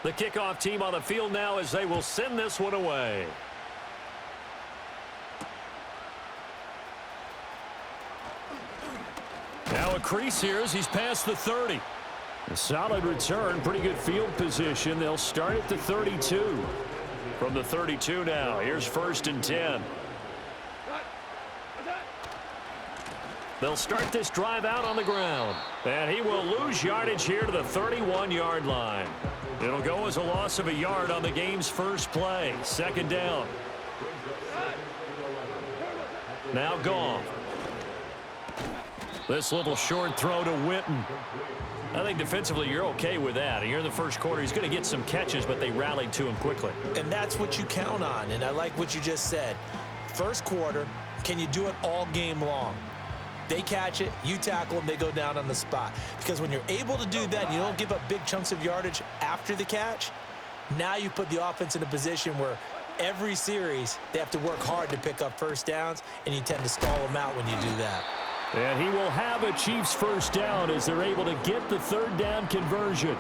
The kickoff team on the field now as they will send this one away. Now a crease here as he's past the 30. A solid return, pretty good field position. They'll start at the 32. From the 32 now, here's 1st and 10. They'll start this drive out on the ground. And he will lose yardage here to the 31-yard line. It'll go as a loss of a yard on the game's first play. 2nd down. Now Goff. This little short throw to Witten. I think defensively you're okay with that. Here in the first quarter, he's going to get some catches, but they rallied to him quickly. And that's what you count on, and I like what you just said. First quarter, can you do it all game long? They catch it, you tackle them, they go down on the spot. Because when you're able to do that, you don't give up big chunks of yardage after the catch, now you put the offense in a position where every series they have to work hard to pick up first downs, and you tend to stall them out when you do that. And he will have a Chiefs first down as they're able to get the 3rd down conversion.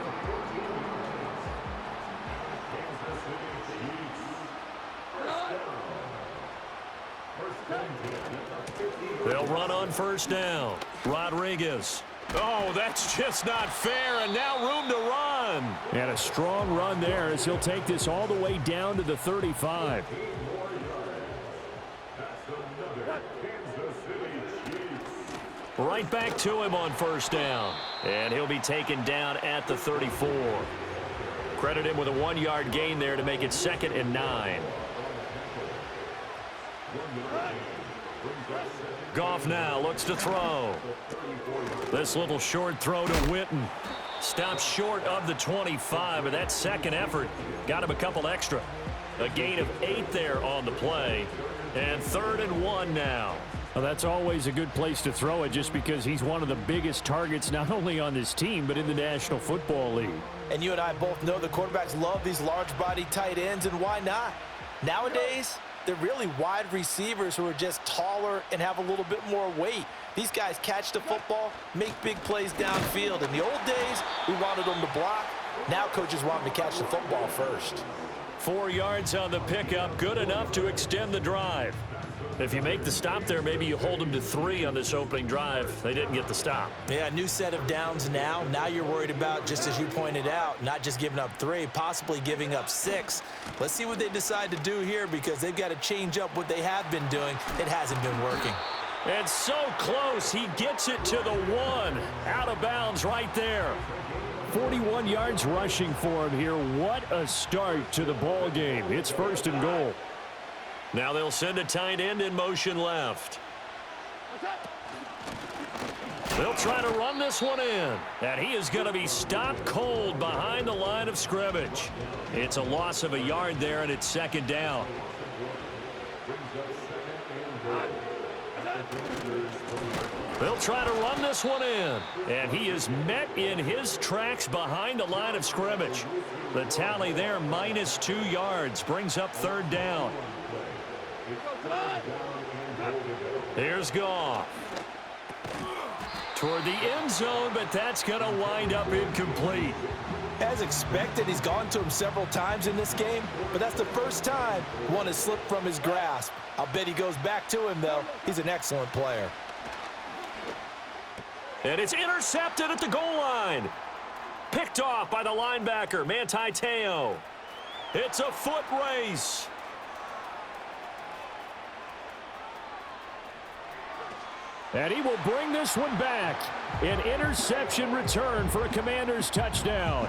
They'll run on 1st down. Rodriguez. Oh, that's just not fair, and now room to run. And a strong run there as he'll take this all the way down to the 35. Right back to him on 1st down. And he'll be taken down at the 34. Credit him with a 1-yard gain there to make it 2nd and 9. Goff now looks to throw. This little short throw to Witten. Stops short of the 25, but that second effort got him a couple extra. A gain of 8 there on the play. And 3rd and 1 now. Well, that's always a good place to throw it just because he's one of the biggest targets not only on this team but in the National Football League. And you and I both know the quarterbacks love these large-body tight ends, and why not? Nowadays, they're really wide receivers who are just taller and have a little bit more weight. These guys catch the football, make big plays downfield. In the old days, we wanted them to block. Now coaches want them to catch the football first. 4 yards on the pickup, good enough to extend the drive. If you make the stop there, maybe you hold them to 3 on this opening drive. They didn't get the stop. Yeah, new set of downs now. Now you're worried about, just as you pointed out, not just giving up 3, possibly giving up 6. Let's see what they decide to do here because they've got to change up what they have been doing. It hasn't been working. And so close. He gets it to the 1. Out of bounds right there. 41 yards rushing for him here. What a start to the ball game. It's 1st and goal. Now they'll send a tight end in motion left. They'll try to run this one in. And he is going to be stopped cold behind the line of scrimmage. It's a loss of a yard there, and it's 2nd down. They'll try to run this one in. And he is met in his tracks behind the line of scrimmage. The tally there, minus 2 yards, brings up 3rd down. Here's Goff. Toward the end zone, but that's going to wind up incomplete. As expected, he's gone to him several times in this game, but that's the first time one has slipped from his grasp. I'll bet he goes back to him, though. He's an excellent player. And it's intercepted at the goal line. Picked off by the linebacker, Manti Te'o. It's a foot race. And he will bring this one back. An interception return for a Commanders touchdown.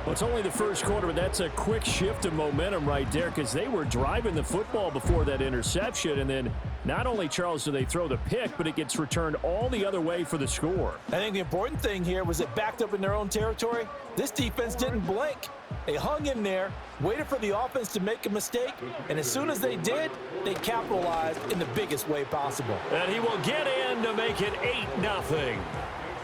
Well, it's only the first quarter, but that's a quick shift of momentum right there because they were driving the football before that interception. And then not only, Charles, do they throw the pick, but it gets returned all the other way for the score. I think the important thing here was it backed up in their own territory. This defense didn't blink. They hung in there, waited for the offense to make a mistake, and as soon as they did, they capitalized in the biggest way possible. And he will get in to make it 8-0.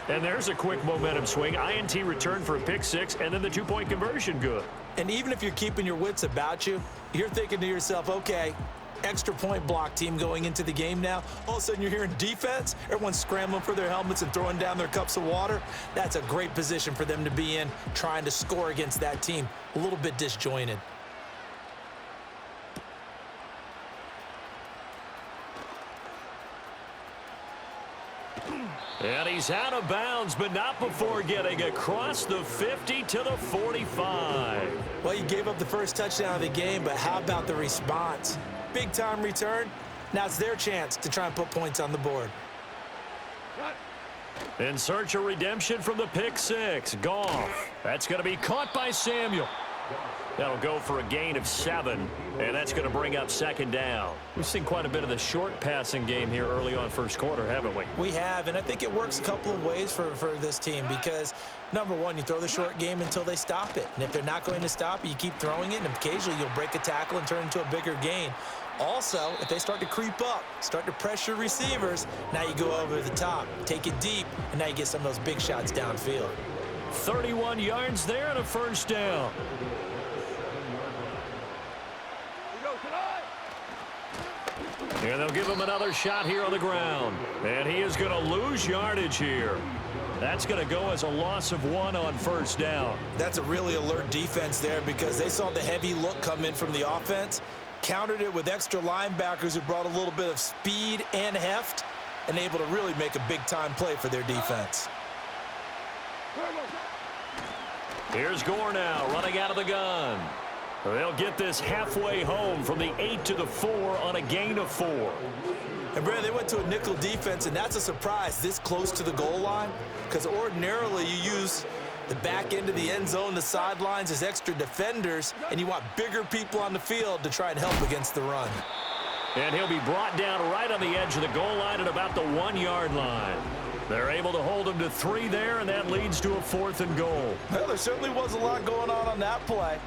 And there's a quick momentum swing. INT return for a pick 6, and then the 2-point conversion good. And even if you're keeping your wits about you, you're thinking to yourself, okay, extra point block team going into the game now. All of a sudden you're hearing defense. Everyone's scrambling for their helmets and throwing down their cups of water. That's a great position for them to be in, trying to score against that team. A little bit disjointed. And he's out of bounds, but not before getting across the 50 to the 45. Well, you gave up the first touchdown of the game, but how about the response? Big-time return. Now it's their chance to try and put points on the board. In search of redemption from the pick six. Goff. That's going to be caught by Samuel. That'll go for a gain of 7, and that's going to bring up second down. We've seen quite a bit of the short passing game here early on first quarter, haven't we? We have, and I think it works a couple of ways for this team because, number one, you throw the short game until they stop it. And if they're not going to stop it, you keep throwing it, and occasionally you'll break a tackle and turn into a bigger gain. Also, if they start to creep up, start to pressure receivers, now you go over the top, take it deep, and now you get some of those big shots downfield. 31 yards there and a first down. And they'll give him another shot here on the ground. And he is going to lose yardage here. That's going to go as a loss of 1 on first down. That's a really alert defense there because they saw the heavy look come in from the offense, countered it with extra linebackers who brought a little bit of speed and heft, and able to really make a big-time play for their defense. Here's Gore now running out of the gun. They'll get this halfway home from the 8 to the 4 on a gain of 4. And, Brad, they went to a nickel defense, and that's a surprise this close to the goal line because ordinarily you use the back end of the end zone, the sidelines as extra defenders, and you want bigger people on the field to try and help against the run. And he'll be brought down right on the edge of the goal line at about the 1-yard line. They're able to hold him to 3 there, and that leads to a 4th and goal. Well, there certainly was a lot going on that play.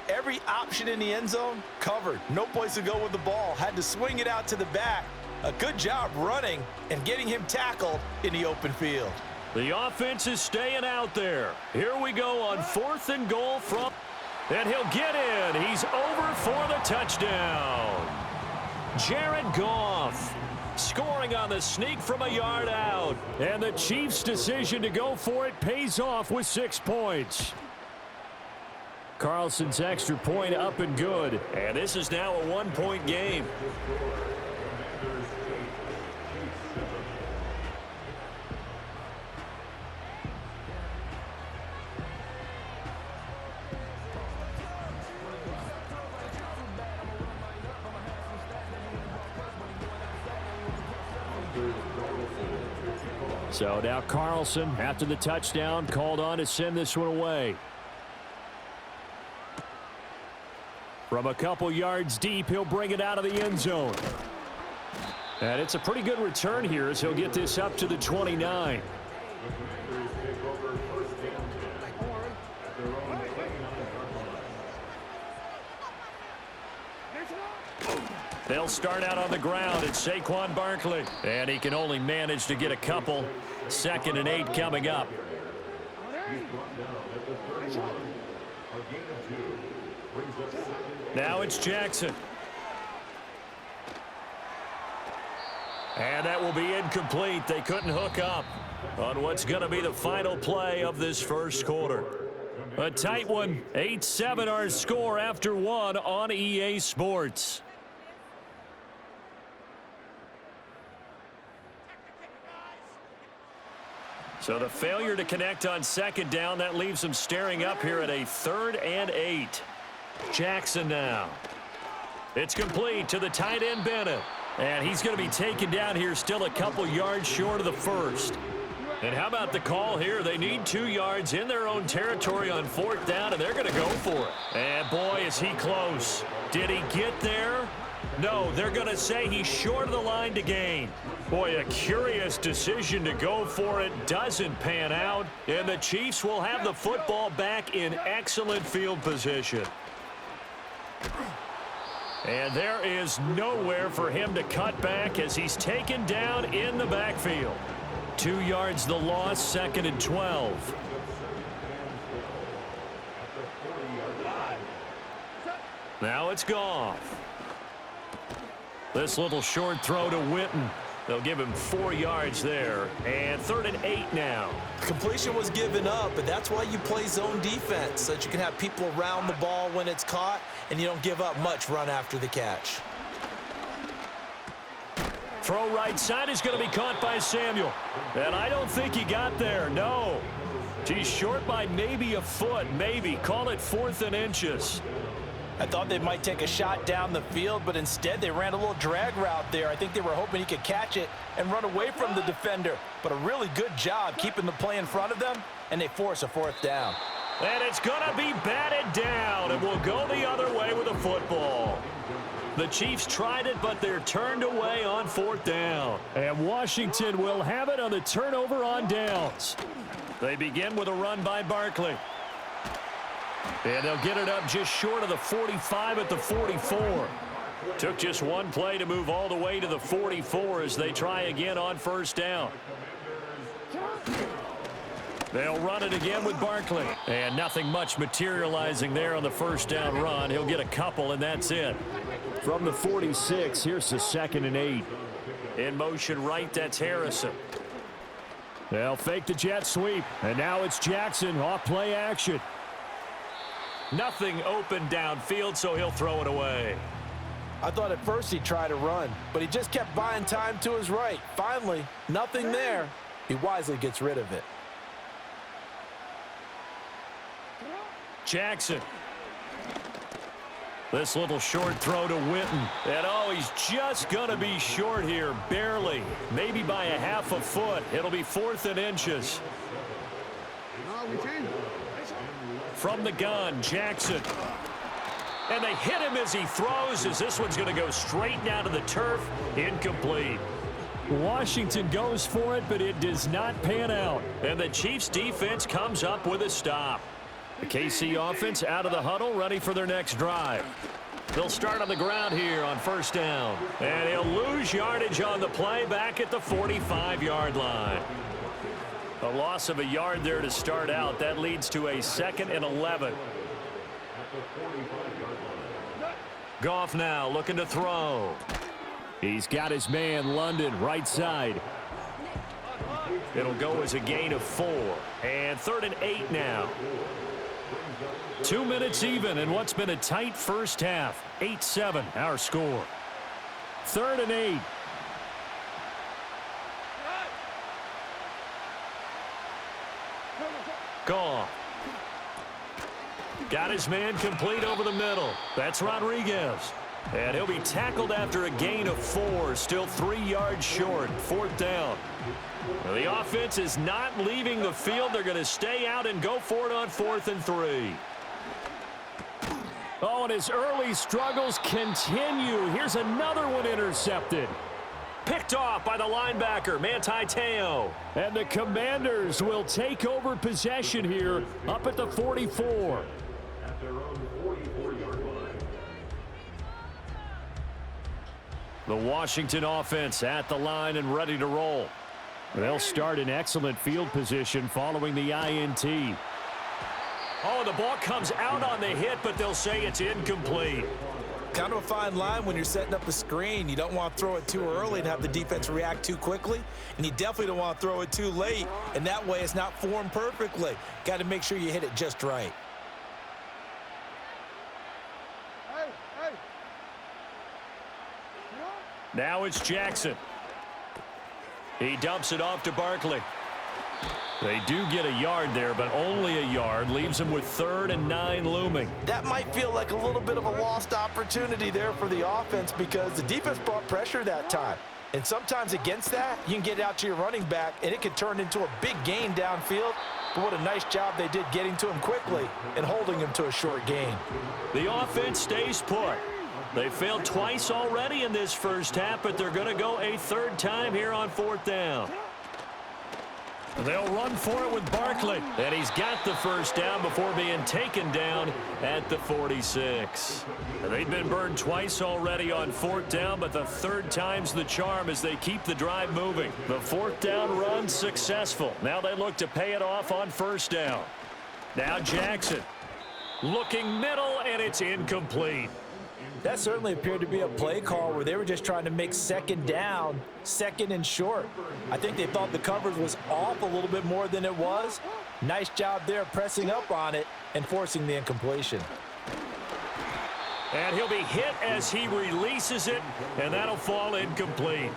Every option in the end zone covered. No place to go with the ball. Had to swing it out to the back. A good job running and getting him tackled in the open field. The offense is staying out there. Here we go on 4th and goal from, and he'll get in. He's over for the touchdown. Jared Goff scoring on the sneak from a yard out. And the Chiefs' decision to go for it pays off with 6 points. Carlson's extra point up and good. And this is now a 1-point game. So now Carlson, after the touchdown, called on to send this one away. From a couple yards deep, he'll bring it out of the end zone. And it's a pretty good return here as he'll get this up to the 29. They'll start out on the ground. It's Saquon Barkley. And he can only manage to get a couple. 2nd and 8 coming up. Now it's Jackson. And that will be incomplete. They couldn't hook up on what's going to be the final play of this first quarter. A tight one. 8-7 our score after 1 on EA Sports. So the failure to connect on 2nd down, that leaves them staring up here at a 3rd and 8. Jackson now. It's complete to the tight end Bennett. And he's going to be taken down here still a couple yards short of the first. And how about the call here? They need 2 yards in their own territory on 4th down, and they're going to go for it. And boy, is he close. Did he get there? No, they're going to say he's short of the line to gain. Boy, a curious decision to go for it. Doesn't pan out. And the Chiefs will have the football back in excellent field position. And there is nowhere for him to cut back as he's taken down in the backfield. 2 yards the loss, 2nd and 12. Now it's Goff. This little short throw to Witten. They'll give him 4 yards there. And 3rd and 8 now. Completion was given up, but that's why you play zone defense, so that you can have people around the ball when it's caught, and you don't give up much run after the catch. Throw right side is going to be caught by Samuel. And I don't think he got there, no. He's short by maybe a foot, maybe. Call it 4th and inches. I thought they might take a shot down the field, but instead they ran a little drag route there. I think they were hoping he could catch it and run away from the defender. But a really good job keeping the play in front of them, and they force a 4th down. And it's going to be batted down, and we'll go the other way with a football. The Chiefs tried it, but they're turned away on 4th down. And Washington will have it on the turnover on downs. They begin with a run by Barkley. And they'll get it up just short of the 45 at the 44. Took just one play to move all the way to the 44 as they try again on 1st down. They'll run it again with Barkley. And nothing much materializing there on the 1st down run. He'll get a couple, and that's it. From the 46, here's the 2nd and 8. In motion right, that's Harrison. They'll fake the jet sweep. And now it's Jackson off play action. Nothing open downfield, so he'll throw it away. I thought at first he'd try to run, but he just kept buying time to his right. Finally, nothing there. He wisely gets rid of it. Jackson. This little short throw to Witten. And oh, he's just going to be short here, barely. Maybe by a half a foot. It'll be 4th and inches. From the gun, Jackson. And they hit him as he throws, as this one's going to go straight down to the turf. Incomplete. Washington goes for it, but it does not pan out. And the Chiefs defense comes up with a stop. The KC offense out of the huddle, ready for their next drive. They'll start on the ground here on 1st down. And he'll lose yardage on the play back at the 45-yard line. A loss of a yard there to start out. That leads to a 2nd and 11. Goff now looking to throw. He's got his man London right side. It'll go as a gain of 4. And 3rd and 8 now. 2 minutes even in what's been a tight first half. 8-7 our score. 3rd and 8. Goff. Got his man complete over the middle. That's Rodriguez. And he'll be tackled after a gain of 4. Still 3 yards short. 4th down. The offense is not leaving the field. They're going to stay out and go for it on 4th and 3. Oh, and his early struggles continue. Here's another one intercepted. Picked off by the linebacker, Manti Te'o. And the Commanders will take over possession here up at the 44. The Washington offense at the line and ready to roll. They'll start in excellent field position following the INT. Oh, the ball comes out on the hit, but they'll say it's incomplete. Kind of a fine line when you're setting up a screen. You don't want to throw it too early and have the defense react too quickly. And you definitely don't want to throw it too late. And that way it's not formed perfectly. Got to make sure you hit it just right. Now it's Jackson. He dumps it off to Barkley. They do get a yard there, but only a yard. Leaves them with 3rd and 9 looming. That might feel like a little bit of a lost opportunity there for the offense because the defense brought pressure that time. And sometimes against that, you can get out to your running back, and it could turn into a big gain downfield. But what a nice job they did getting to him quickly and holding him to a short gain. The offense stays put. They failed twice already in this first half, but they're going to go a 3rd time here on 4th down. They'll run for it with Barkley. And he's got the 1st down before being taken down at the 46. They've been burned twice already on 4th down, but the 3rd time's the charm as they keep the drive moving. The 4th down run successful. Now they look to pay it off on 1st down. Now Jackson looking middle, and it's incomplete. That certainly appeared to be a play call where they were just trying to make second down, second and short. I think they thought the coverage was off a little bit more than it was. Nice job there pressing up on it and forcing the incompletion. And he'll be hit as he releases it, and that'll fall incomplete.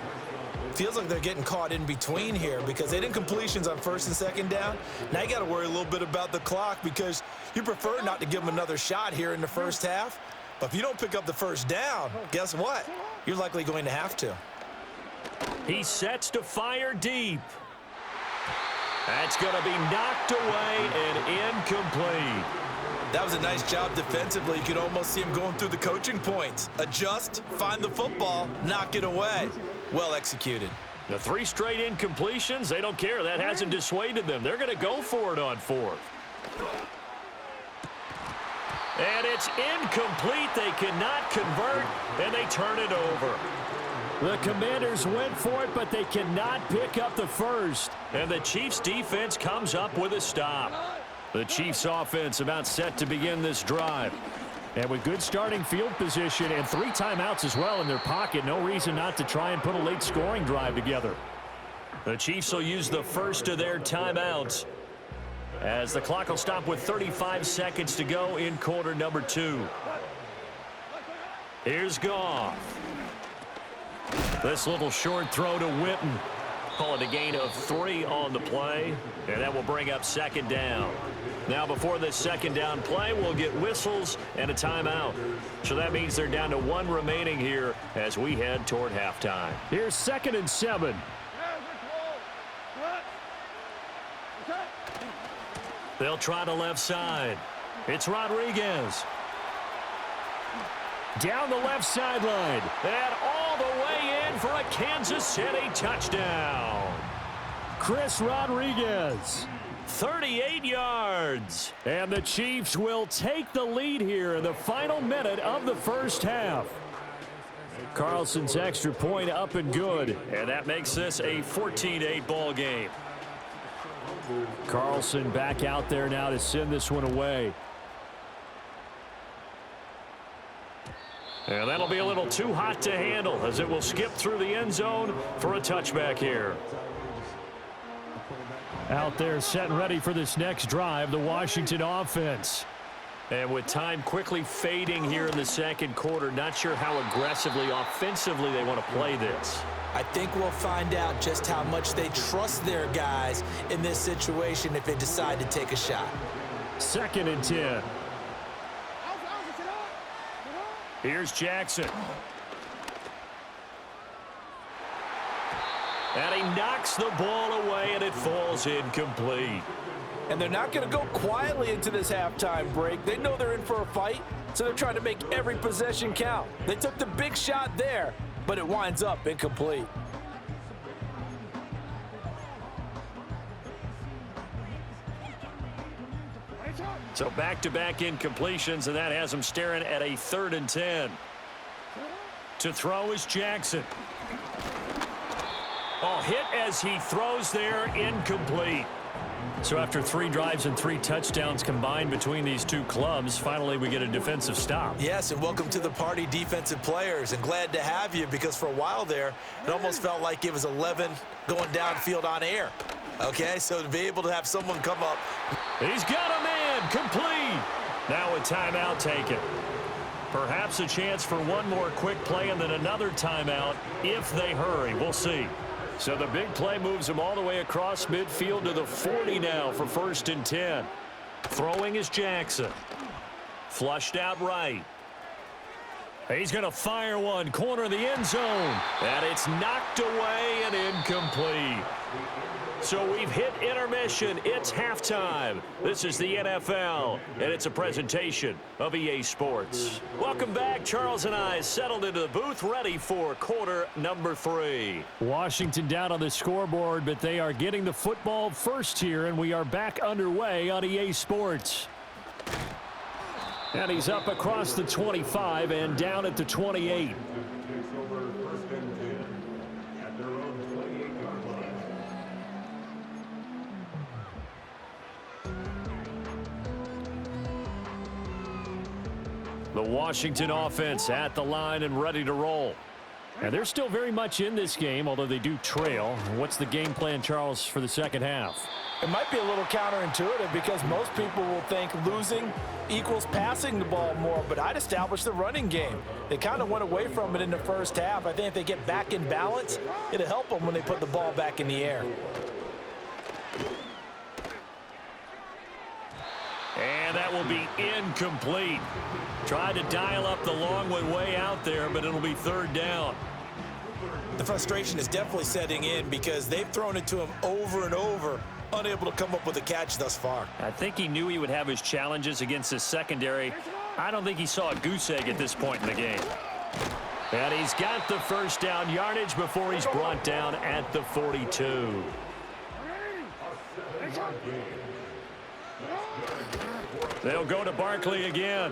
Feels like they're getting caught in between here because they did incompletions on first and second down. Now you got to worry a little bit about the clock because you prefer not to give them another shot here in the first half. But if you don't pick up the first down, guess what? You're likely going to have to. He sets to fire deep. That's going to be knocked away and incomplete. That was a nice job defensively. You could almost see him going through the coaching points. Adjust, find the football, knock it away. Well executed. The 3 straight incompletions, they don't care. That hasn't dissuaded them. They're going to go for it on 4th. And it's incomplete. They cannot convert, and they turn it over. The Commanders went for it, but they cannot pick up the first. And the Chiefs' defense comes up with a stop. The Chiefs' offense about set to begin this drive. And with good starting field position and 3 timeouts as well in their pocket, no reason not to try and put a late scoring drive together. The Chiefs will use the first of their timeouts as the clock will stop with 35 seconds to go in quarter number 2. Here's Goff. This little short throw to Witten. Call it a gain of 3 on the play, and that will bring up second down. Now before this second down play, we'll get whistles and a timeout. So that means they're down to 1 remaining here as we head toward halftime. Here's 2nd and 7. They'll try the left side. It's Rodriguez. Down the left sideline. And all the way in for a Kansas City touchdown. Chris Rodriguez. 38 yards. And the Chiefs will take the lead here in the final minute of the first half. Carlson's extra point up and good. And that makes this a 14-8 ball game. Carlson back out there now to send this one away. And that'll be a little too hot to handle as it will skip through the end zone for a touchback here. Out there set and ready for this next drive, the Washington offense. And with time quickly fading here in the second quarter, not sure how aggressively, offensively they want to play this. I think we'll find out just how much they trust their guys in this situation if they decide to take a shot. 2nd and 10. Here's Jackson. And he knocks the ball away, and it falls incomplete. And they're not going to go quietly into this halftime break. They know they're in for a fight, so they're trying to make every possession count. They took the big shot there, but it winds up incomplete. So back-to-back incompletions, and that has them staring at a 3rd and 10. To throw is Jackson. Oh, hit as he throws there, incomplete. So after 3 drives and 3 touchdowns combined between these two clubs, finally we get a defensive stop. Yes, and welcome to the party, defensive players, and glad to have you because for a while there, it almost felt like it was 11 going downfield on air. Okay, so to be able to have someone come up. He's got a man, complete. Now a timeout taken. Perhaps a chance for one more quick play and then another timeout if they hurry. We'll see. So the big play moves him all the way across midfield to the 40 now for 1st and 10. Throwing is Jackson. Flushed out right. He's going to fire one, corner of the end zone. And it's knocked away and incomplete. So we've hit intermission. It's halftime. This is the NFL, and it's a presentation of EA Sports. Welcome back. Charles and I settled into the booth, ready for quarter number 3. Washington down on the scoreboard, but they are getting the football first here, and we are back underway on EA Sports. And he's up across the 25 and down at the 28. The Washington offense at the line and ready to roll. And they're still very much in this game, although they do trail. What's the game plan, Charles, for the second half? It might be a little counterintuitive because most people will think losing equals passing the ball more, but I'd establish the running game. They kind of went away from it in the first half. I think if they get back in balance, it'll help them when they put the ball back in the air. And that will be incomplete. Tried to dial up the long one way out there, but it'll be third down. The frustration is definitely setting in because they've thrown it to him over and over, unable to come up with a catch thus far. I think he knew he would have his challenges against his secondary. I don't think he saw a goose egg at this point in the game. And he's got the first down yardage before he's brought down at the 42. They'll go to Barkley again.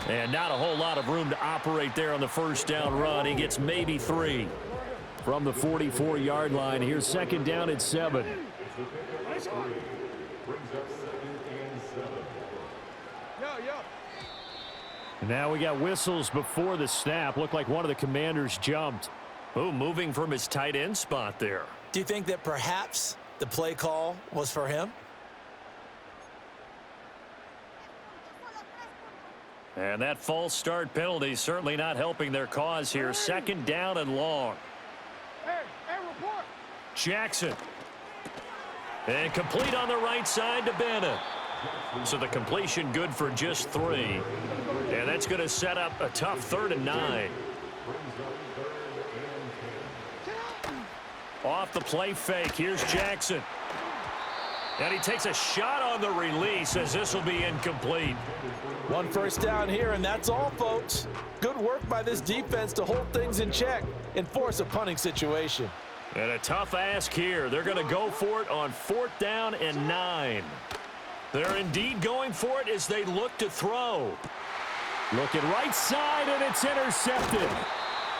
And not a whole lot of room to operate there on the first down run. He gets maybe 3 from the 44-yard line. Here's second down at 7. And now we got whistles before the snap. Looked like one of the Commanders jumped. Oh, moving from his tight end spot there. Do you think that perhaps the play call was for him? And that false start penalty certainly not helping their cause here. Second down and long. Jackson. And complete on the right side to Bennett. So the completion good for just 3. And that's going to set up a tough 3rd and 9. Off the play fake. Here's Jackson. And he takes a shot on the release as this will be incomplete. One first down here, and that's all, folks. Good work by this defense to hold things in check and force a punting situation. And a tough ask here. They're going to go for it on 4th down and 9. They're indeed going for it as they look to throw. Looking right side, and it's intercepted.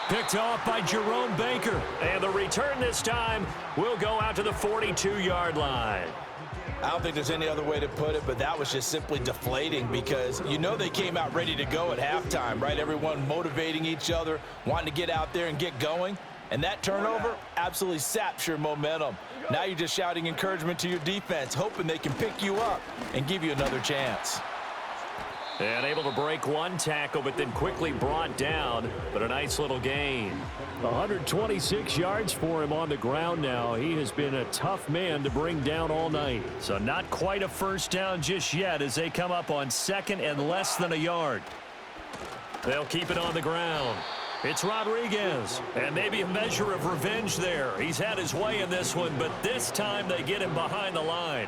Picked off by Jerome Baker. And the return this time will go out to the 42-yard line. I don't think there's any other way to put it, but that was just simply deflating because you know they came out ready to go at halftime, right? Everyone motivating each other, wanting to get out there and get going. And that turnover absolutely saps your momentum. Now you're just shouting encouragement to your defense, hoping they can pick you up and give you another chance. And able to break one tackle, but then quickly brought down. But a nice little gain. 126 yards for him on the ground now. He has been a tough man to bring down all night. So not quite a first down just yet as they come up on 2nd and less than a yard. They'll keep it on the ground. It's Rodriguez. And maybe a measure of revenge there. He's had his way in this one, but this time they get him behind the line.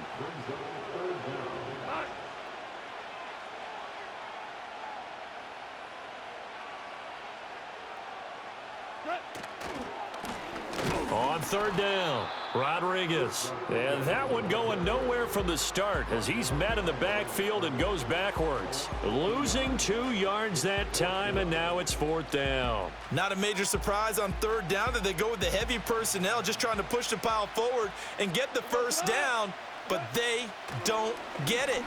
On 3rd down, Rodriguez. And that one going nowhere from the start as he's met in the backfield and goes backwards. Losing 2 yards that time, and now it's 4th down. Not a major surprise on 3rd down that they go with the heavy personnel, just trying to push the pile forward and get the first down, but they don't get it.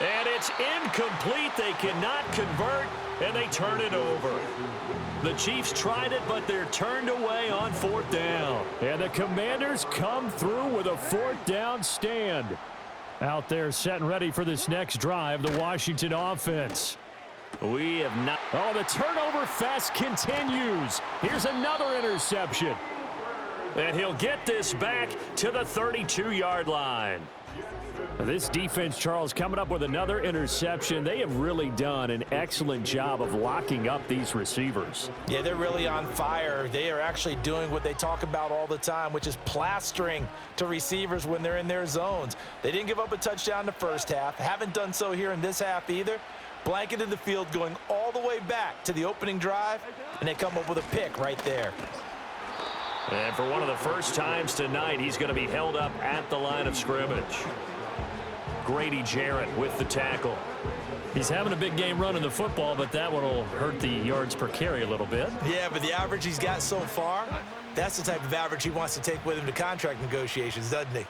And it's incomplete. They cannot convert, and they turn it over. The Chiefs tried it, but they're turned away on 4th down. And the Commanders come through with a 4th down stand. Out there set and ready for this next drive, the Washington offense. We have not. Oh, the turnover fest continues. Here's another interception. And he'll get this back to the 32-yard line. This defense, Charles, coming up with another interception. They have really done an excellent job of locking up these receivers. Yeah, they're really on fire. They are actually doing what they talk about all the time, which is plastering to receivers when they're in their zones. They didn't give up a touchdown in the first half. Haven't done so here in this half either. Blanketed the field going all the way back to the opening drive, and they come up with a pick right there. And for one of the first times tonight, he's going to be held up at the line of scrimmage. Grady Jarrett with the tackle. He's having a big game running the football, but that one will hurt the yards per carry a little bit. Yeah, but the average he's got so far, that's the type of average he wants to take with him to contract negotiations, doesn't he?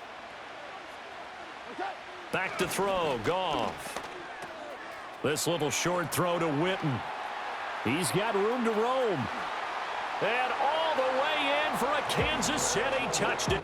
Back to throw, Goff. This little short throw to Witten. He's got room to roam. And all the way in for a Kansas City touchdown.